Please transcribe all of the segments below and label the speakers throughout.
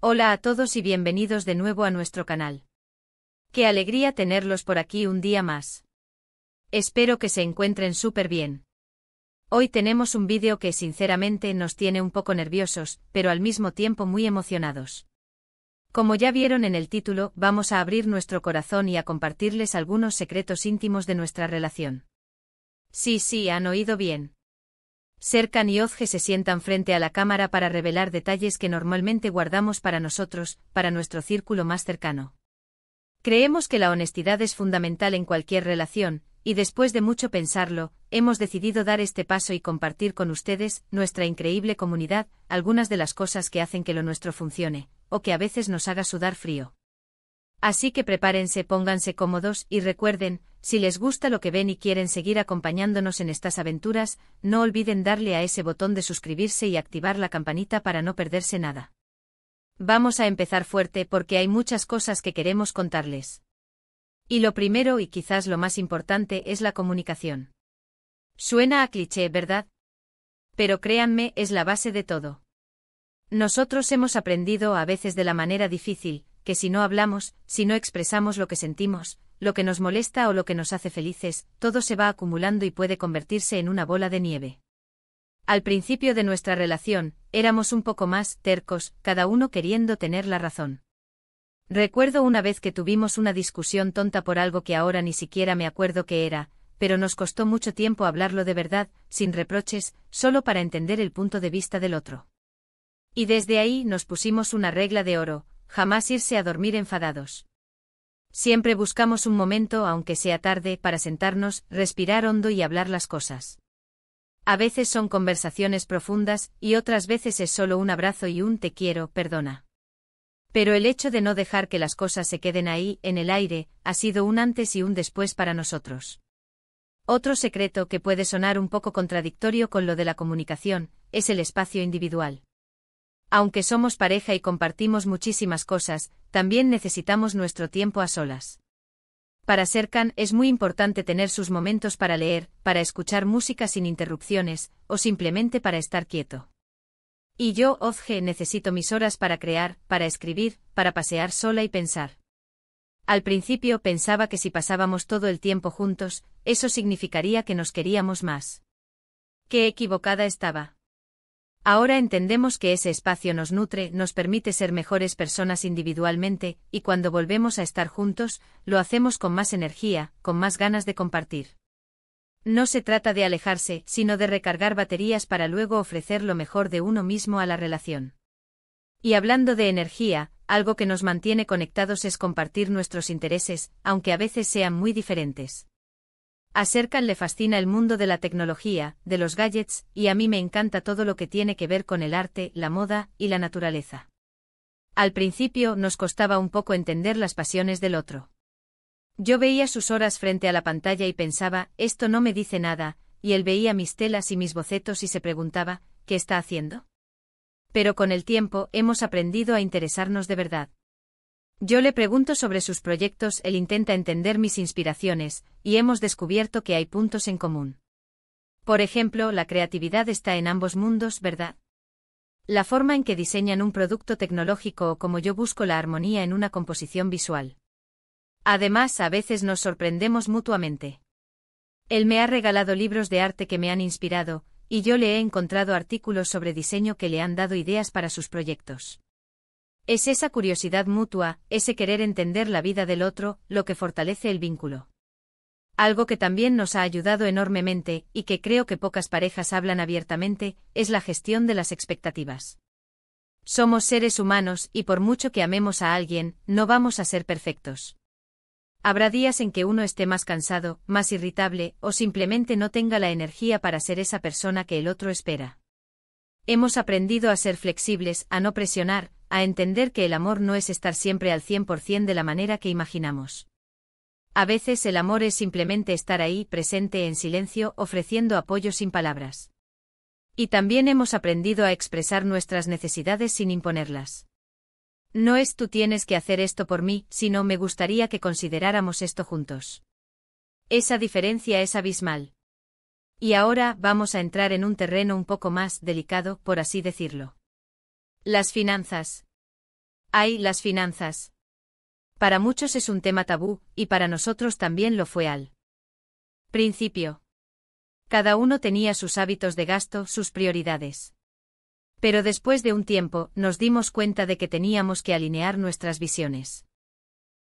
Speaker 1: Hola a todos y bienvenidos de nuevo a nuestro canal. Qué alegría tenerlos por aquí un día más. Espero que se encuentren súper bien. Hoy tenemos un vídeo que sinceramente nos tiene un poco nerviosos, pero al mismo tiempo muy emocionados. Como ya vieron en el título, vamos a abrir nuestro corazón y a compartirles algunos secretos íntimos de nuestra relación. Sí, han oído bien. Serkan y Ozge se sientan frente a la cámara para revelar detalles que normalmente guardamos para nosotros, para nuestro círculo más cercano. Creemos que la honestidad es fundamental en cualquier relación, y después de mucho pensarlo, hemos decidido dar este paso y compartir con ustedes, nuestra increíble comunidad, algunas de las cosas que hacen que lo nuestro funcione, o que a veces nos haga sudar frío. Así que prepárense, pónganse cómodos y recuerden, si les gusta lo que ven y quieren seguir acompañándonos en estas aventuras, no olviden darle a ese botón de suscribirse y activar la campanita para no perderse nada. Vamos a empezar fuerte porque hay muchas cosas que queremos contarles. Y lo primero y quizás lo más importante es la comunicación. Suena a cliché, ¿verdad? Pero créanme, es la base de todo. Nosotros hemos aprendido a veces de la manera difícil, que si no hablamos, si no expresamos lo que sentimos, lo que nos molesta o lo que nos hace felices, todo se va acumulando y puede convertirse en una bola de nieve. Al principio de nuestra relación, éramos un poco más tercos, cada uno queriendo tener la razón. Recuerdo una vez que tuvimos una discusión tonta por algo que ahora ni siquiera me acuerdo qué era, pero nos costó mucho tiempo hablarlo de verdad, sin reproches, solo para entender el punto de vista del otro. Y desde ahí nos pusimos una regla de oro: jamás irse a dormir enfadados. Siempre buscamos un momento, aunque sea tarde, para sentarnos, respirar hondo y hablar las cosas. A veces son conversaciones profundas, y otras veces es solo un abrazo y un te quiero, perdona. Pero el hecho de no dejar que las cosas se queden ahí, en el aire, ha sido un antes y un después para nosotros. Otro secreto que puede sonar un poco contradictorio con lo de la comunicación, es el espacio individual. Aunque somos pareja y compartimos muchísimas cosas, también necesitamos nuestro tiempo a solas. Para Serkan es muy importante tener sus momentos para leer, para escuchar música sin interrupciones, o simplemente para estar quieto. Y yo, Ozge, necesito mis horas para crear, para escribir, para pasear sola y pensar. Al principio pensaba que si pasábamos todo el tiempo juntos, eso significaría que nos queríamos más. Qué equivocada estaba. Ahora entendemos que ese espacio nos nutre, nos permite ser mejores personas individualmente, y cuando volvemos a estar juntos, lo hacemos con más energía, con más ganas de compartir. No se trata de alejarse, sino de recargar baterías para luego ofrecer lo mejor de uno mismo a la relación. Y hablando de energía, algo que nos mantiene conectados es compartir nuestros intereses, aunque a veces sean muy diferentes. A Serkan le fascina el mundo de la tecnología, de los gadgets, y a mí me encanta todo lo que tiene que ver con el arte, la moda y la naturaleza. Al principio nos costaba un poco entender las pasiones del otro. Yo veía sus horas frente a la pantalla y pensaba, esto no me dice nada, y él veía mis telas y mis bocetos y se preguntaba, ¿qué está haciendo? Pero con el tiempo hemos aprendido a interesarnos de verdad. Yo le pregunto sobre sus proyectos, él intenta entender mis inspiraciones, y hemos descubierto que hay puntos en común. Por ejemplo, la creatividad está en ambos mundos, ¿verdad? La forma en que diseñan un producto tecnológico o como yo busco la armonía en una composición visual. Además, a veces nos sorprendemos mutuamente. Él me ha regalado libros de arte que me han inspirado, y yo le he encontrado artículos sobre diseño que le han dado ideas para sus proyectos. Es esa curiosidad mutua, ese querer entender la vida del otro, lo que fortalece el vínculo. Algo que también nos ha ayudado enormemente, y que creo que pocas parejas hablan abiertamente, es la gestión de las expectativas. Somos seres humanos y por mucho que amemos a alguien, no vamos a ser perfectos. Habrá días en que uno esté más cansado, más irritable, o simplemente no tenga la energía para ser esa persona que el otro espera. Hemos aprendido a ser flexibles, a no presionar, a entender que el amor no es estar siempre al 100% de la manera que imaginamos. A veces el amor es simplemente estar ahí, presente en silencio, ofreciendo apoyo sin palabras. Y también hemos aprendido a expresar nuestras necesidades sin imponerlas. No es tú tienes que hacer esto por mí, sino me gustaría que consideráramos esto juntos. Esa diferencia es abismal. Y ahora vamos a entrar en un terreno un poco más delicado, por así decirlo. Las finanzas. Ay, las finanzas. Para muchos es un tema tabú, y para nosotros también lo fue al principio. Cada uno tenía sus hábitos de gasto, sus prioridades. Pero después de un tiempo, nos dimos cuenta de que teníamos que alinear nuestras visiones.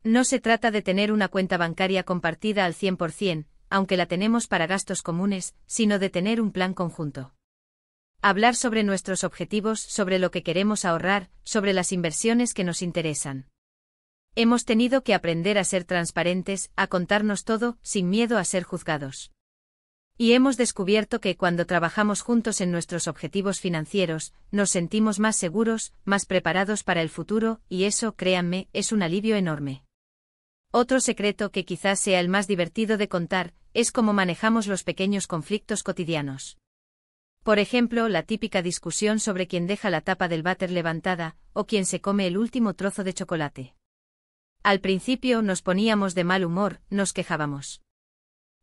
Speaker 1: No se trata de tener una cuenta bancaria compartida al 100%, aunque la tenemos para gastos comunes, sino de tener un plan conjunto. Hablar sobre nuestros objetivos, sobre lo que queremos ahorrar, sobre las inversiones que nos interesan. Hemos tenido que aprender a ser transparentes, a contarnos todo, sin miedo a ser juzgados. Y hemos descubierto que cuando trabajamos juntos en nuestros objetivos financieros, nos sentimos más seguros, más preparados para el futuro, y eso, créanme, es un alivio enorme. Otro secreto que quizás sea el más divertido de contar, es cómo manejamos los pequeños conflictos cotidianos. Por ejemplo, la típica discusión sobre quién deja la tapa del váter levantada, o quién se come el último trozo de chocolate. Al principio nos poníamos de mal humor, nos quejábamos.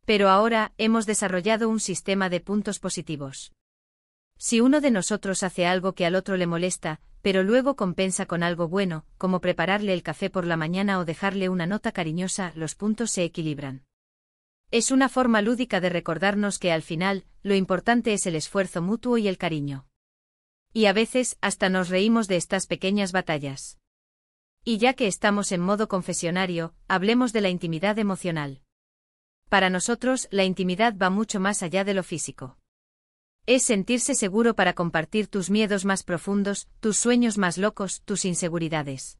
Speaker 1: Pero ahora, hemos desarrollado un sistema de puntos positivos. Si uno de nosotros hace algo que al otro le molesta, pero luego compensa con algo bueno, como prepararle el café por la mañana o dejarle una nota cariñosa, los puntos se equilibran. Es una forma lúdica de recordarnos que al final, lo importante es el esfuerzo mutuo y el cariño. Y a veces, hasta nos reímos de estas pequeñas batallas. Y ya que estamos en modo confesionario, hablemos de la intimidad emocional. Para nosotros, la intimidad va mucho más allá de lo físico. Es sentirse seguro para compartir tus miedos más profundos, tus sueños más locos, tus inseguridades.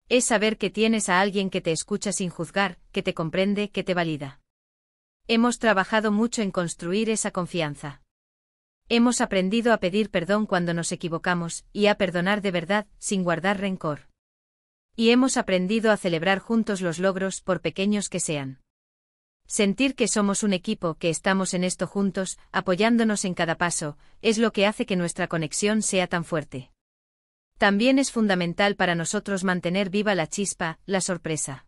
Speaker 1: Es saber que tienes a alguien que te escucha sin juzgar, que te comprende, que te valida. Hemos trabajado mucho en construir esa confianza. Hemos aprendido a pedir perdón cuando nos equivocamos, y a perdonar de verdad, sin guardar rencor. Y hemos aprendido a celebrar juntos los logros, por pequeños que sean. Sentir que somos un equipo, que estamos en esto juntos, apoyándonos en cada paso, es lo que hace que nuestra conexión sea tan fuerte. También es fundamental para nosotros mantener viva la chispa, la sorpresa.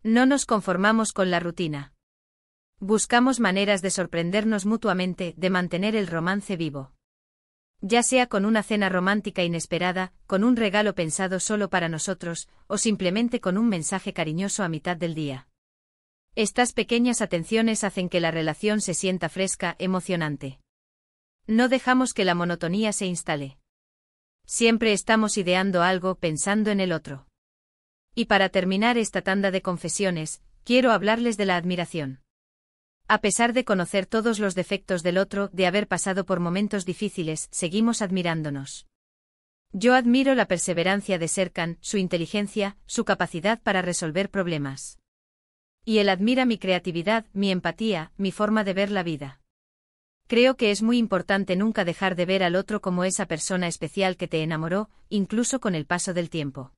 Speaker 1: No nos conformamos con la rutina. Buscamos maneras de sorprendernos mutuamente, de mantener el romance vivo. Ya sea con una cena romántica inesperada, con un regalo pensado solo para nosotros, o simplemente con un mensaje cariñoso a mitad del día. Estas pequeñas atenciones hacen que la relación se sienta fresca, emocionante. No dejamos que la monotonía se instale. Siempre estamos ideando algo, pensando en el otro. Y para terminar esta tanda de confesiones, quiero hablarles de la admiración. A pesar de conocer todos los defectos del otro, de haber pasado por momentos difíciles, seguimos admirándonos. Yo admiro la perseverancia de Serkan, su inteligencia, su capacidad para resolver problemas. Y él admira mi creatividad, mi empatía, mi forma de ver la vida. Creo que es muy importante nunca dejar de ver al otro como esa persona especial que te enamoró, incluso con el paso del tiempo.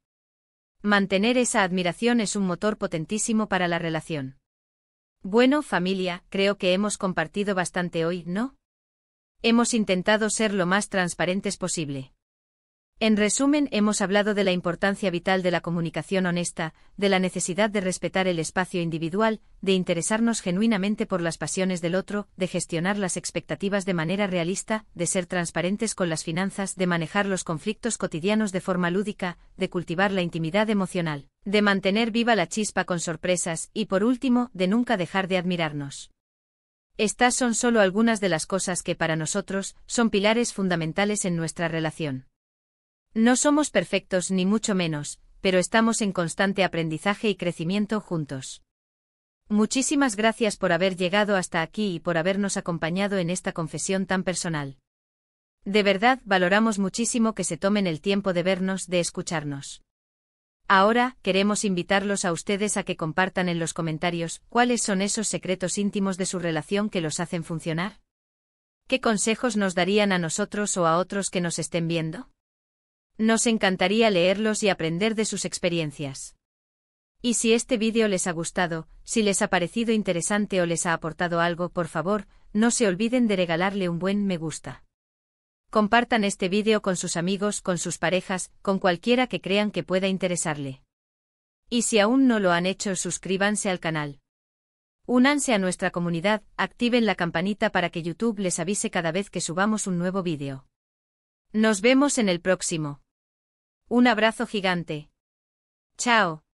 Speaker 1: Mantener esa admiración es un motor potentísimo para la relación. Bueno, familia, creo que hemos compartido bastante hoy, ¿no? Hemos intentado ser lo más transparentes posible. En resumen, hemos hablado de la importancia vital de la comunicación honesta, de la necesidad de respetar el espacio individual, de interesarnos genuinamente por las pasiones del otro, de gestionar las expectativas de manera realista, de ser transparentes con las finanzas, de manejar los conflictos cotidianos de forma lúdica, de cultivar la intimidad emocional, de mantener viva la chispa con sorpresas y, por último, de nunca dejar de admirarnos. Estas son solo algunas de las cosas que para nosotros son pilares fundamentales en nuestra relación. No somos perfectos ni mucho menos, pero estamos en constante aprendizaje y crecimiento juntos. Muchísimas gracias por haber llegado hasta aquí y por habernos acompañado en esta confesión tan personal. De verdad, valoramos muchísimo que se tomen el tiempo de vernos, de escucharnos. Ahora, queremos invitarlos a ustedes a que compartan en los comentarios cuáles son esos secretos íntimos de su relación que los hacen funcionar. ¿Qué consejos nos darían a nosotros o a otros que nos estén viendo? Nos encantaría leerlos y aprender de sus experiencias. Y si este vídeo les ha gustado, si les ha parecido interesante o les ha aportado algo, por favor, no se olviden de regalarle un buen me gusta. Compartan este vídeo con sus amigos, con sus parejas, con cualquiera que crean que pueda interesarle. Y si aún no lo han hecho, suscríbanse al canal. Únanse a nuestra comunidad, activen la campanita para que YouTube les avise cada vez que subamos un nuevo vídeo. Nos vemos en el próximo. Un abrazo gigante. Chao.